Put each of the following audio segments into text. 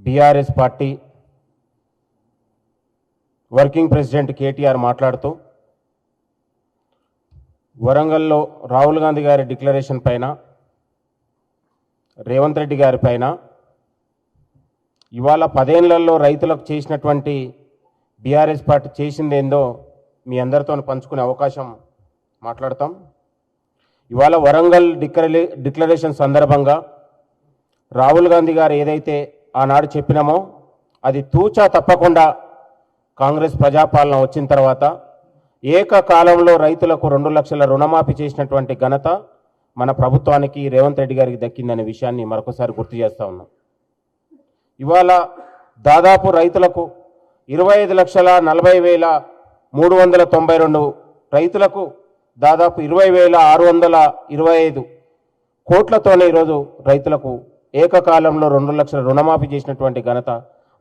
BRS party working president KTR మాట్లాడుతూ వరంగల్లో రాహుల్ గాంధీ గారి డిక్లరేషన్ పైన రేవంత్ రెడ్డి గారి పైన ఇవాళ 10 ఏళ్లలో రైతులకు చేసినటువంటి బీఆర్ఎస్ పార్టీ చేసిందేందో మీ అందరితో పంచుకునే అవకాశం మాట్లాడతాం. ఇవాళ వరంగల్ డిక్లరేషన్ సందర్భంగా రాహుల్ గాంధీ గారు ఏదైతే ఆనాడు చెప్పినామో అది తూచా తప్పకుండా కాంగ్రెస్ ప్రజాపాలన వచ్చిన తర్వాత ఏకకాలంలో రైతులకు 2 లక్షల రుణమాఫీ చేసినటువంటి ఘనత మన ప్రభుత్వానికి రేవంత్ రెడ్డి గారికి దక్కిందనే విషయాన్ని మరొకసారి గుర్తు చేస్తా ఉన్నాం. ఇవాళ దాదాపు రైతులకు 25,40,392 రైతులకు దాదాపు 20,625 కోట్లతోనే ఈరోజు రైతులకు ఏకకాలంలో 2 లక్షల రుణమాఫీ చేసినటువంటి ఘనత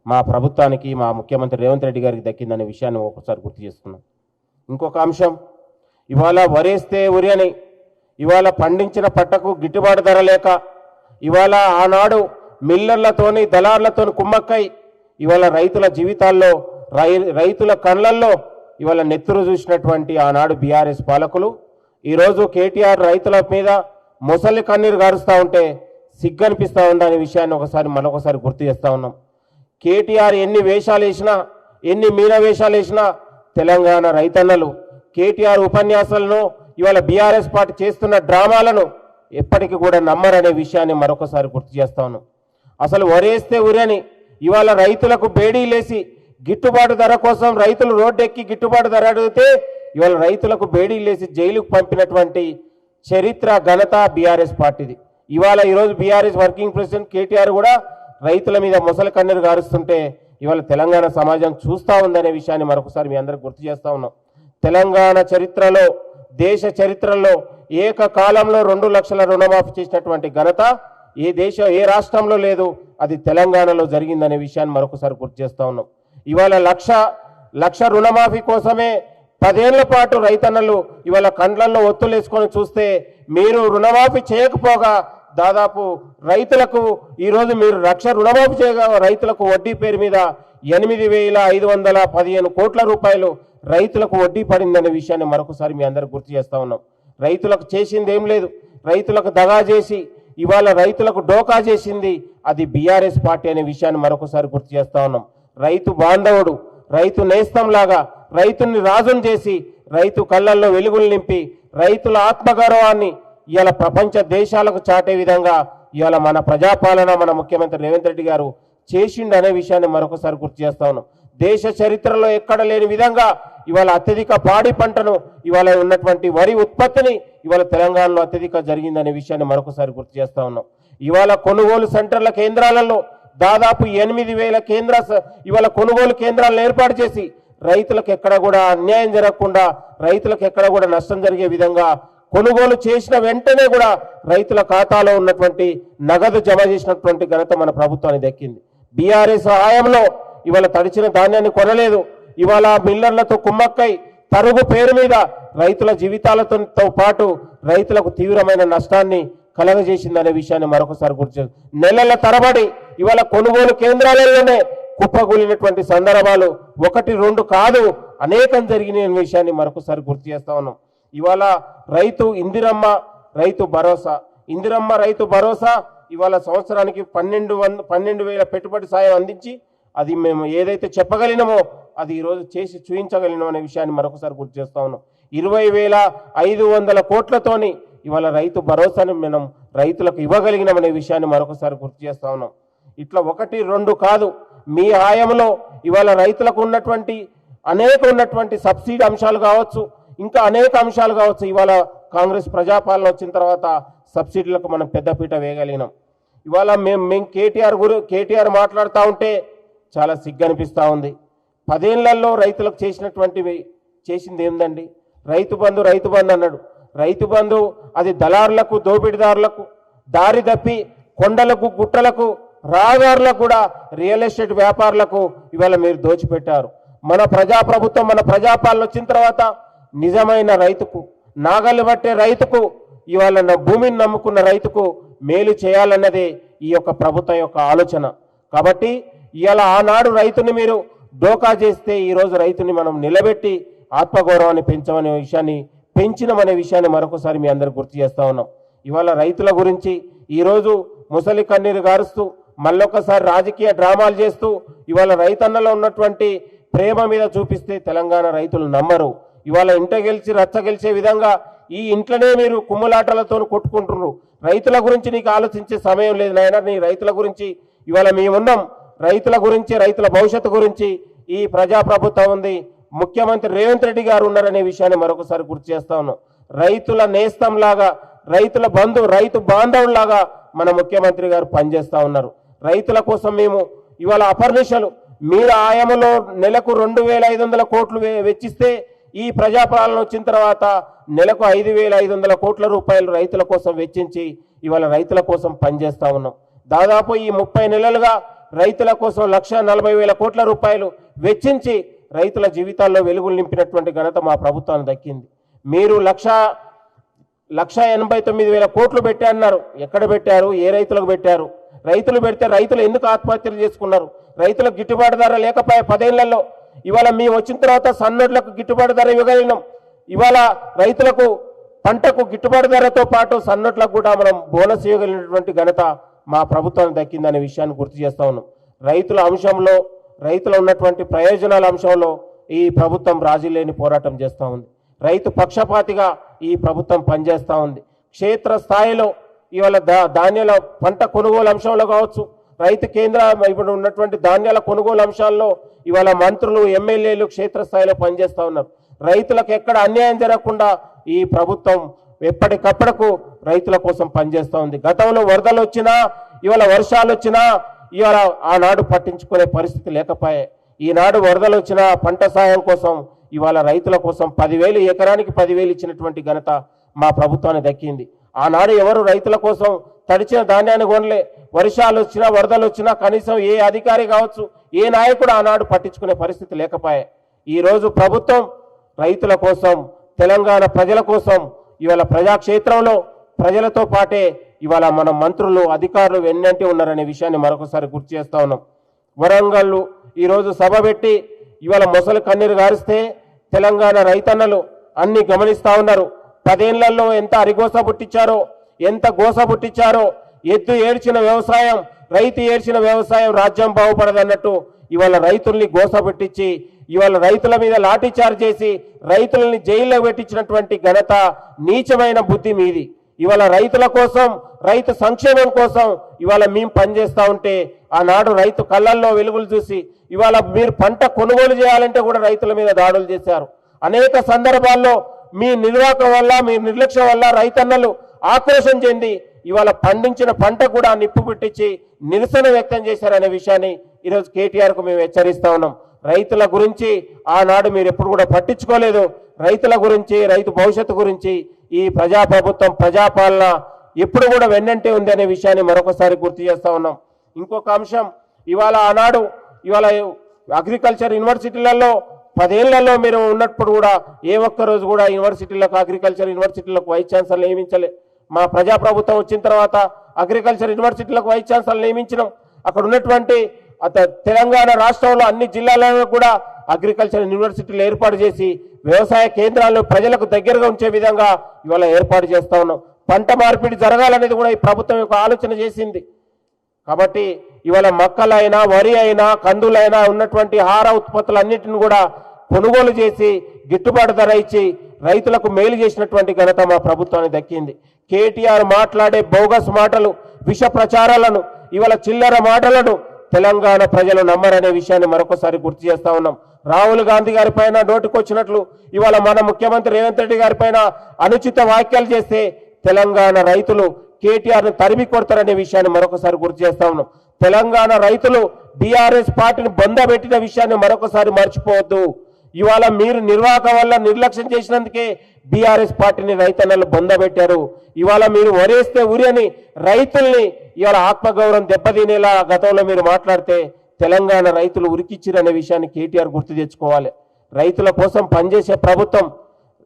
మా ప్రభుత్వానికి మా ముఖ్యమంత్రి రేవంత్ రెడ్డి గారికి దక్కిందనే విషయాన్ని ఒకసారి గుర్తు చేస్తున్నాం. ఇంకొక అంశం, ఇవాళ వరేస్తే ఉరి అని ఇవాళ పండించిన పంటకు గిట్టుబాటు ధర లేక ఇవాళ ఆనాడు మిల్లర్లతోని దళార్లతోని కుమ్మక్కై ఇవాళ రైతుల జీవితాల్లో రైతుల కళ్ళల్లో ఇవాళ నెత్తురు చూసినటువంటి ఆనాడు బీఆర్ఎస్ పాలకులు ఈరోజు కేటీఆర్ రైతుల మీద మొసలి కన్నీరు గారుస్తూ ఉంటే సిగ్గనిపిస్తూ ఉందనే విషయాన్ని మరొకసారి గుర్తు చేస్తూ ఉన్నాం. కేటీఆర్ ఎన్ని వేషాలు వేసినా ఎన్ని మీన వేషాలు వేసినా తెలంగాణ రైతన్నలు కేటీఆర్ ఉపన్యాసాలను ఇవాళ బీఆర్ఎస్ పార్టీ చేస్తున్న డ్రామాలను ఎప్పటికీ కూడా నమ్మరనే విషయాన్ని మరొకసారి గుర్తు చేస్తా ఉన్నాం. అసలు వరేస్తే ఉరని ఇవాళ రైతులకు బేడీలేసి గిట్టుబాటు ధర కోసం రైతులు రోడ్డెక్కి గిట్టుబాటు ధర అడిగితే ఇవాళ రైతులకు బేడీలేసి జైలుకు పంపినటువంటి చరిత్ర ఘనత బీఆర్ఎస్ పార్టీది. ఈరోజు బీఆర్ఎస్ వర్కింగ్ ప్రెసిడెంట్ కేటీఆర్ కూడా రైతుల మీద మొసలి కన్నీరు గారుస్తుంటే ఇవాళ తెలంగాణ సమాజం చూస్తూ ఉందనే విషయాన్ని మరొకసారి మీ అందరికి గుర్తు చేస్తూ ఉన్నాం. తెలంగాణ చరిత్రలో దేశ చరిత్రలో ఏకకాలంలో 2 లక్షల రుణమాఫీ చేసినటువంటి ఘనత ఏ రాష్ట్రంలో లేదు, అది తెలంగాణలో జరిగిందనే విషయాన్ని మరొకసారి గుర్తు చేస్తూ ఉన్నాం. ఇవాళ లక్ష రుణమాఫీ కోసమే 10 ఏళ్ల పాటు రైతన్నలు ఇవాళ కండ్లల్లో ఒత్తులేసుకొని చూస్తే మీరు రుణమాఫీ చేయకపోగా దాదాపు రైతులకు ఈరోజు మీరు 1,00,000 రుణమాఫీ చేయగా రైతులకు వడ్డీ పేరు మీద 8,515 కోట్ల రూపాయలు రైతులకు వడ్డీ పడిందనే విషయాన్ని మరొకసారి మీ అందరికి గుర్తు చేస్తా ఉన్నాం. రైతులకు చేసింది ఏం లేదు, రైతులకు దగా చేసి ఇవాళ రైతులకు డోకా చేసింది అది బీఆర్ఎస్ పార్టీ అనే విషయాన్ని మరొకసారి గుర్తు చేస్తా ఉన్నాం. రైతు బాంధవుడు, రైతు నేస్తంలాగా రైతుని రాజును చేసి రైతు కళ్ళల్లో వెలుగులు నింపి రైతుల ఆత్మగౌరవాన్ని ఇవాళ ప్రపంచ దేశాలకు చాటే విధంగా ఇవాళ మన ప్రజాపాలన మన ముఖ్యమంత్రి రేవంత్ రెడ్డి గారు చేసిండు అనే విషయాన్ని మరొకసారి గుర్తు చేస్తా ఉన్నాం. దేశ చరిత్రలో ఎక్కడ లేని విధంగా ఇవాళ అత్యధిక పాడి పంటను ఇవాళ ఉన్నటువంటి వరి ఉత్పత్తిని ఇవాళ తెలంగాణలో అత్యధిక జరిగిందనే విషయాన్ని మరొకసారి గుర్తు చేస్తా ఉన్నాం. ఇవాళ కొనుగోలు సెంటర్ల కేంద్రాలలో దాదాపు 8,000 ఇవాళ కొనుగోలు కేంద్రాలను ఏర్పాటు చేసి రైతులకు ఎక్కడ కూడా అన్యాయం జరగకుండా రైతులకు ఎక్కడ కూడా నష్టం జరిగే విధంగా కొనుగోలు చేసిన వెంటనే కూడా రైతుల ఖాతాలో ఉన్నటువంటి నగదు జమ చేసినటువంటి ఘనత మన ప్రభుత్వానికి దక్కింది. బీఆర్ఎస్ హయాంలో ఇవాళ తడిచిన ధాన్యాన్ని కొనలేదు, ఇవాళ మిల్లర్లతో కుమ్మక్కై తరుగు పేరు మీద రైతుల జీవితాలతో పాటు రైతులకు తీవ్రమైన నష్టాన్ని కలగజేసిందనే విషయాన్ని మరొకసారి గుర్తు నెలల తరబడి ఇవాళ కొనుగోలు కేంద్రాలలోనే కుప్పగూలినటువంటి సందర్భాలు 1-2 కాదు అనేకం జరిగిన విషయాన్ని మరొకసారి గుర్తు చేస్తా ఉన్నాం. ఇవాళ ఇందిరమ్మ రైతు భరోసా ఇవాళ సంవత్సరానికి 12,000 పెట్టుబడి సాయం అందించి అది మేము ఏదైతే చెప్పగలిగినామో అది ఈరోజు చేసి చూపించగలిగినాం అనే విషయాన్ని మరొకసారి గుర్తు చేస్తా ఉన్నాం. 20,500 కోట్లతోని ఇవాళ రైతు భరోసాను మనం రైతులకు ఇవ్వగలిగినామనే విషయాన్ని మరొకసారి గుర్తు చేస్తా ఉన్నాం. ఇట్లా 1-2 కాదు, మీ హాయంలో ఇవాళ రైతులకు ఉన్నటువంటి సబ్సిడీ అంశాలు కావచ్చు, ఇంకా అనేక అంశాలు కావచ్చు. ఇవాళ కాంగ్రెస్ ప్రజాపాలన వచ్చిన తర్వాత సబ్సిడీలకు మనం పెద్దపీట వేయగలిగినాం. ఇవాళ మేము కేటీఆర్ మాట్లాడుతూ ఉంటే చాలా సిగ్గనిపిస్తూ ఉంది. 10 ఏళ్లలో రైతులకు చేసింది ఏందండి? రైతు బంధు అన్నాడు. రైతు బంధు అది దళారులకు దోపిడీదారులకు దారి తప్పి కొండలకు గుట్టలకు రహదారులకు కూడా రియల్ ఎస్టేట్ వ్యాపారులకు ఇవాళ మీరు దోచిపెట్టారు. మన ప్రజాప్రభుత్వం మన ప్రజాపాలన వచ్చిన తర్వాత నిజమైన రైతుకు నాగలి పట్టే రైతుకు ఇవాళ భూమిని నమ్ముకున్న రైతుకు మేలు చేయాలన్నదే ఈ యొక్క ప్రభుత్వం యొక్క ఆలోచన. కాబట్టి ఇవాళ ఆనాడు రైతుని మీరు డోకా చేస్తే ఈరోజు రైతుని మనం నిలబెట్టి ఆత్మగౌరవాన్ని పెంచమనే విషయాన్ని పెంచినమనే విషయాన్ని మరొకసారి మీ అందరికి గుర్తు చేస్తా ఉన్నాం. ఇవాళ రైతుల గురించి ఈరోజు ముసలి కన్నీరు గారుస్తూ మళ్ళొకసారి రాజకీయ డ్రామాలు చేస్తూ ఇవాళ రైతన్నలో ఉన్నటువంటి ప్రేమ మీద చూపిస్తే తెలంగాణ రైతులు నమ్మరు. ఇవాళ ఇంట గెలిచి రచ్చ గెలిచే విధంగా ఈ ఇంట్లోనే మీరు కుమ్ములాటలతో కొట్టుకుంటున్నారు. రైతుల గురించి నీకు ఆలోచించే సమయం లేదు నాయన. నీ రైతుల గురించి ఇవాళ మేమున్నాం. రైతుల గురించి, రైతుల భవిష్యత్తు గురించి ఈ ప్రజాప్రభుత్వం ఉంది. ముఖ్యమంత్రి రేవంత్ రెడ్డి గారు ఉన్నారనే విషయాన్ని మరొకసారి గుర్తు చేస్తా ఉన్నాం. రైతుల నేస్తంలాగా, రైతుల రైతు బాంధవులాగా మన ముఖ్యమంత్రి గారు పనిచేస్తా ఉన్నారు. రైతుల కోసం మేము ఇవాళ అపర్నిశలు మీరు ఆయామలో నెలకు 2,500 కోట్లు వెచ్చిస్తే ఈ ప్రజాపాలన వచ్చిన తర్వాత నెలకు 5,500 కోట్ల రూపాయలు రైతుల కోసం వెచ్చించి ఇవాళ రైతుల కోసం పనిచేస్తా ఉన్నాం. దాదాపు ఈ 30 నెలలుగా రైతుల కోసం 1,40,000 కోట్ల రూపాయలు వెచ్చించి రైతుల జీవితాల్లో వెలుగులు నింపినటువంటి ఘనత మా ప్రభుత్వానికి దక్కింది. మీరు 1,89,000 కోట్లు పెట్టారన్నారు. ఎక్కడ పెట్టారు? ఏ రైతులకు పెట్టారు? రైతులు పెడితే రైతులు ఎందుకు ఆత్మహత్యలు చేసుకున్నారు? రైతులకు గిట్టుబాటు ధర లేకపోయా 10 ఏళ్లలో. ఇవాళ మేము వచ్చిన తర్వాత సన్నోడ్లకు గిట్టుబాటు ధర ఇవ్వగలిగినాం. ఇవాళ రైతులకు పంటకు గిట్టుబాటు ధరతో పాటు సన్నోట్లకు కూడా మనం బోనస్ ఇవ్వగలిగినటువంటి ఘనత మా ప్రభుత్వానికి దక్కిందనే విషయాన్ని గుర్తు చేస్తా ఉన్నాం. రైతుల అంశంలో, రైతుల ఉన్నటువంటి ప్రయోజనాల అంశంలో ఈ ప్రభుత్వం రాజీ లేని పోరాటం చేస్తూ ఉంది. రైతు పక్షపాతిగా ఈ ప్రభుత్వం పనిచేస్తూ ఉంది. క్షేత్ర స్థాయిలో ఇవాళ ధాన్యాల పంట కొనుగోలు అంశంలో కావచ్చు, రైతు కేంద్ర ఇప్పుడు ఉన్నటువంటి ధాన్యాల కొనుగోలు అంశాల్లో ఇవాళ మంత్రులు, ఎమ్మెల్యేలు క్షేత్రస్థాయిలో పనిచేస్తూ ఉన్నారు. రైతులకు ఎక్కడ అన్యాయం జరగకుండా ఈ ప్రభుత్వం ఎప్పటికప్పటికు రైతుల కోసం పనిచేస్తూ ఉంది. గతంలో వరదలు వచ్చినా, ఇవాళ వర్షాలు వచ్చినా ఇవాళ ఆనాడు పట్టించుకునే పరిస్థితి లేకపోయే. ఈనాడు వరదలు వచ్చినా పంట సాయం కోసం ఇవాళ రైతుల కోసం 10,000 ఎకరానికి 10,000 ఇచ్చినటువంటి ఘనత మా ప్రభుత్వానికి దక్కింది. ఆనాడు ఎవరు రైతుల కోసం తడిచిన ధాన్యాన్ని కొనలే. వర్షాలు వచ్చినా, వరదలు వచ్చినా కనీసం ఏ అధికారి కావచ్చు, ఏ నాయకుడు ఆనాడు పట్టించుకునే పరిస్థితి లేకపోయే. ఈరోజు ప్రభుత్వం రైతుల కోసం, తెలంగాణ ప్రజల కోసం ఇవాళ ప్రజాక్షేత్రంలో ప్రజలతో పాటే ఇవాళ మన మంత్రులు, అధికారులు వెన్నంటి ఉన్నారనే విషయాన్ని మరొకసారి గుర్తు చేస్తా ఉన్నాం. వరంగల్ ఈరోజు సభ పెట్టి ఇవాళ మొసలు కన్నీరు గారిస్తే తెలంగాణ రైతన్నలు అన్ని గమనిస్తా ఉన్నారు. 10 ఏళ్లలో ఎంత అరిగోస పుట్టించారో, ఎంత గోస పుట్టించారో. ఎద్దు ఏడ్చిన వ్యవసాయం, రైతు ఏడ్చిన వ్యవసాయం రాజ్యం బాగుపడదన్నట్టు ఇవాళ రైతుల్ని గోస పెట్టించి ఇవాళ రైతుల మీద లాఠీ చార్జ్ చేసి రైతులని జైల్లో పెట్టించినటువంటి ఘనత, నీచమైన బుద్ధి మీది. ఇవాళ రైతుల కోసం, రైతు సంక్షేమం కోసం ఇవాళ మేము పనిచేస్తూ ఉంటే ఆనాడు రైతు కళ్ళల్లో వెలుగులు చూసి ఇవాళ మీరు పంట కొనుగోలు చేయాలంటే కూడా రైతుల మీద దాడులు చేశారు. అనేక సందర్భాల్లో మీ నిర్వాహకం వల్ల, మీ నిర్లక్ష్యం వల్ల రైతన్నలు ఆక్రోశం చెంది ఇవాళ పండించిన పంట కూడా నిప్పు పెట్టించి నిరసన వ్యక్తం చేశారనే విషయాన్ని ఈరోజు కేటీఆర్కు మేము హెచ్చరిస్తా ఉన్నాం. రైతుల గురించి ఆనాడు మీరు ఎప్పుడు కూడా పట్టించుకోలేదు. రైతుల గురించి, రైతు భవిష్యత్తు గురించి ఈ ప్రజాప్రభుత్వం, ప్రజాపాలన ఎప్పుడు కూడా వెన్నంటే ఉంది అనే విషయాన్ని మరొకసారి గుర్తు చేస్తా ఉన్నాం. ఇంకొక అంశం, ఇవాళ ఆనాడు ఇవాళ అగ్రికల్చర్ యూనివర్సిటీలలో 10 ఏళ్లలో మీరు ఉన్నప్పుడు కూడా ఏ ఒక్క రోజు కూడా యూనివర్సిటీలకు, అగ్రికల్చర్ యూనివర్సిటీలకు వైస్ ఛాన్సలర్ నియమించలే. మా ప్రజాప్రభుత్వం వచ్చిన తర్వాత అగ్రికల్చర్ యూనివర్సిటీలకు వైస్ ఛాన్సలర్ నియమించినాం. అక్కడ ఉన్నటువంటి తెలంగాణ రాష్ట్రంలో అన్ని జిల్లాలలో కూడా అగ్రికల్చర్ యూనివర్సిటీలు ఏర్పాటు చేసి వ్యవసాయ కేంద్రాలను ప్రజలకు దగ్గరగా ఉంచే విధంగా ఇవాళ ఏర్పాటు చేస్తా ఉన్నాం. పంట మార్పిడి జరగాలనేది కూడా ఈ ప్రభుత్వం యొక్క ఆలోచన చేసింది. కాబట్టి ఇవాళ మక్కలైనా, వరి అయినా, కందులైనా ఉన్నటువంటి ఆహార ఉత్పత్తులన్నింటిని కూడా కొనుగోలు చేసి గిట్టుబాటు ధర ఇచ్చి రైతులకు మేలు చేసినటువంటి ఘనత మా ప్రభుత్వానికి దక్కింది. కేటీఆర్ మాట్లాడే బోగస్ మాటలు, విష ప్రచారాలను, ఇవాళ చిల్లర మాటలను తెలంగాణ ప్రజలు నమ్మరనే విషయాన్ని మరొకసారి గుర్తు చేస్తా ఉన్నాం. రాహుల్ గాంధీ గారి పైన నోటికొచ్చినట్లు ఇవాళ మన ముఖ్యమంత్రి రేవంత్ రెడ్డి గారి పైన అనుచిత వ్యాఖ్యలు చేస్తే తెలంగాణ రైతులు కేటీఆర్ను తరిమి కొడతారనే విషయాన్ని మరొకసారి గుర్తు చేస్తా ఉన్నాం. తెలంగాణ రైతులు బీఆర్ఎస్ పార్టీని బొందబెట్టిన విషయాన్ని మరొకసారి మర్చిపోవద్దు. ఇవాళ మీరు నిర్వాహకం వల్ల నిర్లక్ష్యం చేసినందుకే బీఆర్ఎస్ పార్టీని రైతన్నలు బొందబెట్టారు. ఇవాళ మీరు వరేస్తే ఉరి అని రైతుల్ని ఇవాళ ఆత్మగౌరవం దెబ్బతినేలా గతంలో మీరు మాట్లాడితే తెలంగాణ రైతులు ఉరికిచ్చిరనే విషయాన్ని కేటీఆర్ గుర్తు తెచ్చుకోవాలి. రైతుల కోసం పనిచేసే ప్రభుత్వం,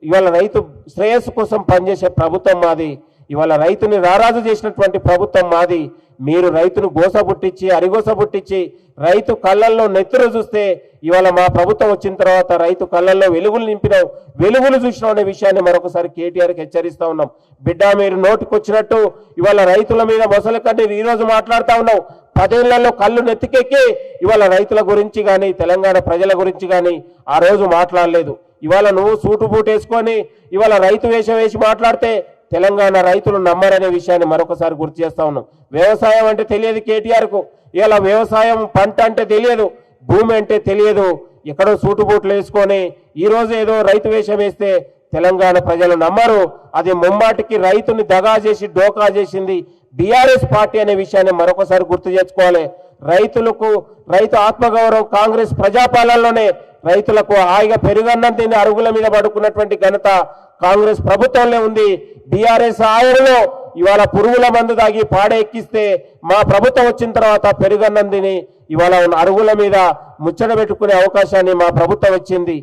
ఇవాళ రైతు శ్రేయస్సు కోసం పనిచేసే ప్రభుత్వం మాది. ఇవాళ రైతుని రారాజు చేసినటువంటి ప్రభుత్వం మాది. మీరు రైతును గోస పుట్టించి అరిగోస పుట్టించి రైతు కళ్ళల్లో నెత్తురు చూస్తే ఇవాళ మా ప్రభుత్వం వచ్చిన తర్వాత రైతు కళ్ళల్లో వెలుగులు నింపినావు, వెలుగులు చూసినావు అనే విషయాన్ని మరొకసారి కేటీఆర్కి హెచ్చరిస్తా ఉన్నాం. బిడ్డ, మీరు నోటికొచ్చినట్టు ఇవాళ రైతుల మీద మొసలి కంటే ఈ రోజు మాట్లాడుతూ ఉన్నావు. 10 ఏళ్లలో కళ్ళు నెత్తికెక్కి ఇవాళ రైతుల గురించి కానీ తెలంగాణ ప్రజల గురించి కానీ ఆ రోజు మాట్లాడలేదు. ఇవాళ నువ్వు సూటు బూటు వేసుకొని ఇవాళ రైతు వేషం వేసి మాట్లాడితే తెలంగాణ రైతులు నమ్మరనే విషయాన్ని మరొకసారి గుర్తు చేస్తా ఉన్నాం. వ్యవసాయం అంటే తెలియదు కేటీఆర్కు. ఇవాళ వ్యవసాయం పంట అంటే తెలియదు, భూమి అంటే తెలియదు. ఎక్కడో సూటు బూట్లు వేసుకొని ఈ రోజు ఏదో రైతు వేషం వేస్తే తెలంగాణ ప్రజలు నమ్మరు. అది ముమ్మాటికి రైతుని దగా చేసి డోకా చేసింది బీఆర్ఎస్ పార్టీ అనే విషయాన్ని మరొకసారి గుర్తు చేసుకోవాలి. రైతు ఆత్మగౌరవం కాంగ్రెస్ ప్రజాపాలనలోనే రైతులకు హాయిగా పెరుగన్నం తిని అరుగుల మీద పడుకున్నటువంటి ఘనత కాంగ్రెస్ ప్రభుత్వంలో ఉంది. బీఆర్ఎస్ ఆయనలో ఇవాళ పురుగుల మందు దాగి పాడ ఎక్కిస్తే మా ప్రభుత్వం వచ్చిన తర్వాత పెరుగన్నం తిని ఇవాళ అరుగుల మీద ముచ్చట పెట్టుకునే అవకాశాన్ని మా ప్రభుత్వం వచ్చింది.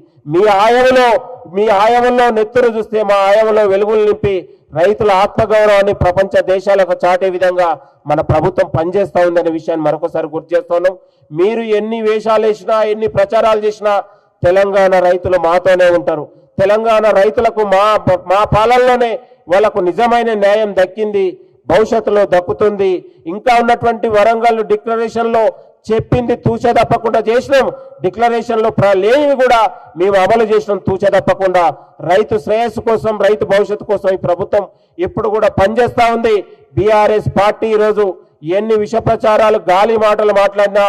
మీ ఆయనంలో నెత్తురు చూస్తే మా ఆయనంలో వెలుగులు నింపి రైతుల ఆత్మగౌరవాన్ని ప్రపంచ దేశాలకు చాటే విధంగా మన ప్రభుత్వం పనిచేస్తూ ఉందనే విషయాన్ని మరొకసారి గుర్తు చేస్తున్నాం. మీరు ఎన్ని వేషాలు వేసినా ఎన్ని ప్రచారాలు చేసినా తెలంగాణ రైతులు మాతోనే ఉంటారు. తెలంగాణ రైతులకు మా పాలనలోనే వాళ్ళకు నిజమైన న్యాయం దక్కింది, భవిష్యత్తులో దక్కుతుంది. ఇంకా ఉన్నటువంటి వరంగల్ డిక్లరేషన్లో చెప్పింది తూచ తప్పకుండా చేసినాం. డిక్లరేషన్లో లేనివి కూడా మేము అమలు చేసినాం తూచ తప్పకుండా. రైతు శ్రేయస్సు కోసం, రైతు భవిష్యత్తు కోసం ఈ ప్రభుత్వం ఎప్పుడు కూడా పనిచేస్తూ ఉంది. బీఆర్ఎస్ పార్టీ ఈరోజు ఎన్ని విష ప్రచారాలు, గాలి మాటలు మాట్లాడినా,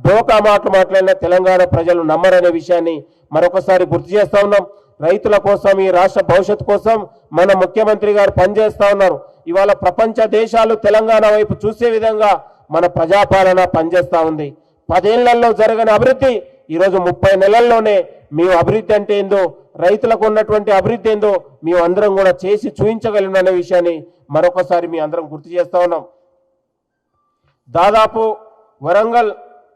డోకా మాటలు మాట్లాడినా తెలంగాణ ప్రజలు నమ్మరనే విషయాన్ని మరొకసారి గుర్తు చేస్తా ఉన్నాం. రైతుల కోసం, ఈ రాష్ట్ర భవిష్యత్తు కోసం మన ముఖ్యమంత్రి గారు పనిచేస్తా ఉన్నారు. ఇవాళ ప్రపంచ దేశాలు తెలంగాణ వైపు చూసే విధంగా మన ప్రజాపాలన పనిచేస్తా ఉంది. 10 ఏళ్లలో జరగని అభివృద్ధి ఈరోజు 30 నెలల్లోనే మేము అభివృద్ధి అంటే ఏందో, రైతులకు ఉన్నటువంటి అభివృద్ధి ఏందో మేము అందరం కూడా చేసి చూపించగలిగిన విషయాన్ని మరొకసారి మీ అందరం గుర్తు చేస్తా ఉన్నాం. దాదాపు వరంగల్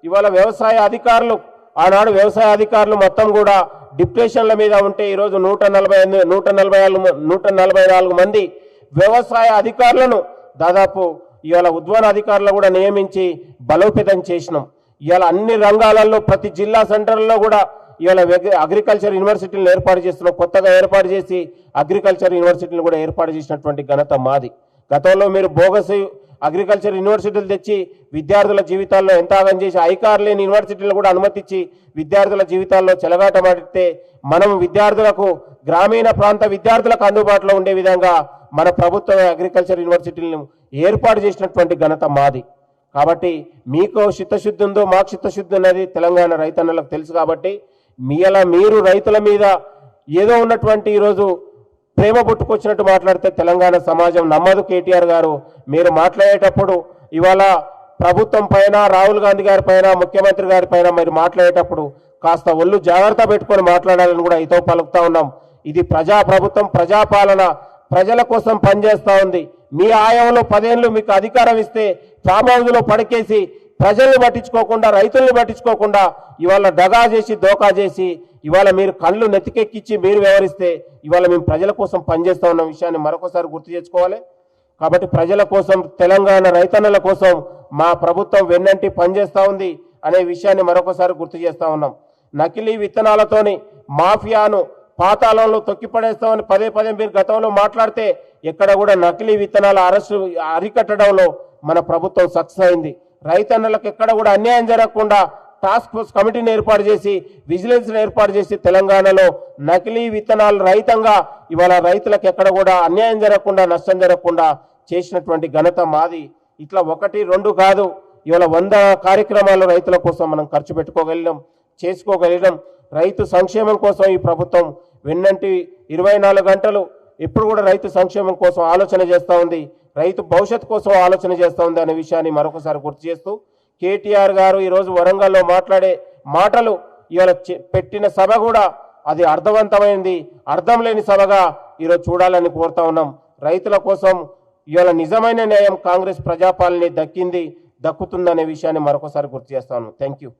ఇవాళ వ్యవసాయ అధికారులు, ఆనాడు వ్యవసాయ అధికారులు మొత్తం కూడా డిప్రెషన్ల మీద ఉంటే ఈరోజు 144 మంది వ్యవసాయ అధికారులను దాదాపు ఇవాళ ఉద్వాన అధికారులు కూడా నియమించి బలోపేతం చేసినాం. ఇవాళ అన్ని రంగాలలో ప్రతి జిల్లా సెంటర్లో కూడా ఇవాళ అగ్రికల్చర్ యూనివర్సిటీలను ఏర్పాటు చేస్తున్నాం. కొత్తగా ఏర్పాటు చేసి అగ్రికల్చర్ యూనివర్సిటీలు కూడా ఏర్పాటు చేసినటువంటి ఘనత మాది. గతంలో మీరు బోగస్ అగ్రికల్చర్ యూనివర్సిటీలు తెచ్చి విద్యార్థుల జీవితాల్లో ఎంత ఆగం చేసి ఐకార్ లేని యూనివర్సిటీలు కూడా అనుమతించి విద్యార్థుల జీవితాల్లో చెలగాటమాడితే మనం విద్యార్థులకు, గ్రామీణ ప్రాంత విద్యార్థులకు అందుబాటులో ఉండే విధంగా మన ప్రభుత్వ అగ్రికల్చర్ యూనివర్సిటీలను ఏర్పాటు చేసినటువంటి ఘనత మాది. కాబట్టి మీకు చిత్తశుద్ధి ఉందో మాకు చిత్తశుద్ధి ఉన్నది తెలంగాణ రైతన్నలకు తెలుసు. కాబట్టి మీరు రైతుల మీద ఏదో ఉన్నటువంటి ఈరోజు ప్రేమ పుట్టుకొచ్చినట్టు మాట్లాడితే తెలంగాణ సమాజం నమ్మదు. కేటీఆర్ గారు మీరు మాట్లాడేటప్పుడు ఇవాళ ప్రభుత్వం పైన, రాహుల్ గాంధీ గారి పైన, ముఖ్యమంత్రి గారి పైన మీరు మాట్లాడేటప్పుడు కాస్త ఒళ్ళు జాగ్రత్త పెట్టుకొని మాట్లాడాలని కూడా ఇతో పలుకుతా ఉన్నాం. ఇది ప్రజా ప్రభుత్వం, ప్రజాపాలన ప్రజల కోసం పనిచేస్తూ ఉంది. మీ ఆయంలో 10 ఏళ్ళు మీకు అధికారం ఇస్తే ఫామ్ హౌస్లో పడకేసి ప్రజల్ని పట్టించుకోకుండా, రైతుల్ని పట్టించుకోకుండా ఇవాళ దగా చేసి, దోకా చేసి ఇవాళ మీరు కళ్ళు నెత్తికెక్కించి మీరు వ్యవహరిస్తే ఇవాళ మేము ప్రజల కోసం పనిచేస్తూ ఉన్న విషయాన్ని మరొకసారి గుర్తు చేసుకోవాలి. కాబట్టి ప్రజల కోసం, తెలంగాణ రైతన్నల కోసం మా ప్రభుత్వం వెన్నంటి పనిచేస్తూ ఉంది అనే విషయాన్ని మరొకసారి గుర్తు చేస్తూ ఉన్నాం. నకిలీ విత్తనాలతోని మాఫియాను పాతాళంలో తొక్కిపడేస్తామని పదే మీరు గతంలో మాట్లాడితే ఎక్కడ కూడా నకిలీ విత్తనాల అరికట్టడంలో మన ప్రభుత్వం సక్సెస్ అయింది. రైతన్నలకు ఎక్కడ కూడా అన్యాయం జరగకుండా టాస్క్ ఫోర్స్ కమిటీని ఏర్పాటు చేసి, విజిలెన్స్ని ఏర్పాటు చేసి తెలంగాణలో నకిలీ విత్తనాలు రహితంగా ఇవాళ రైతులకు ఎక్కడ కూడా అన్యాయం జరగకుండా, నష్టం జరగకుండా చేసినటువంటి ఘనత మాది. ఇట్లా 1, 2 కాదు, ఇవాళ 100 కార్యక్రమాలు రైతుల కోసం మనం ఖర్చు చేసుకోగలిగాం. రైతు సంక్షేమం కోసం ఈ ప్రభుత్వం వెన్నంటి 24 గంటలు ఎప్పుడు కూడా రైతు సంక్షేమం కోసం ఆలోచన చేస్తూ ఉంది, రైతు భవిష్యత్తు కోసం ఆలోచన చేస్తూ ఉంది అనే విషయాన్ని మరొకసారి గుర్తు చేస్తూ, కేటీఆర్ గారు ఈరోజు వరంగల్లో మాట్లాడే మాటలు, ఇవాళ పెట్టిన సభ కూడా అది అర్థవంతమైంది, అర్థం లేని సభగా ఈరోజు చూడాలని కోరుతా ఉన్నాం. రైతుల కోసం ఇవాళ నిజమైన న్యాయం కాంగ్రెస్ ప్రజాపాలన దక్కుందనే విషయాన్ని మరొకసారి గుర్తు చేస్తాను. Thank you.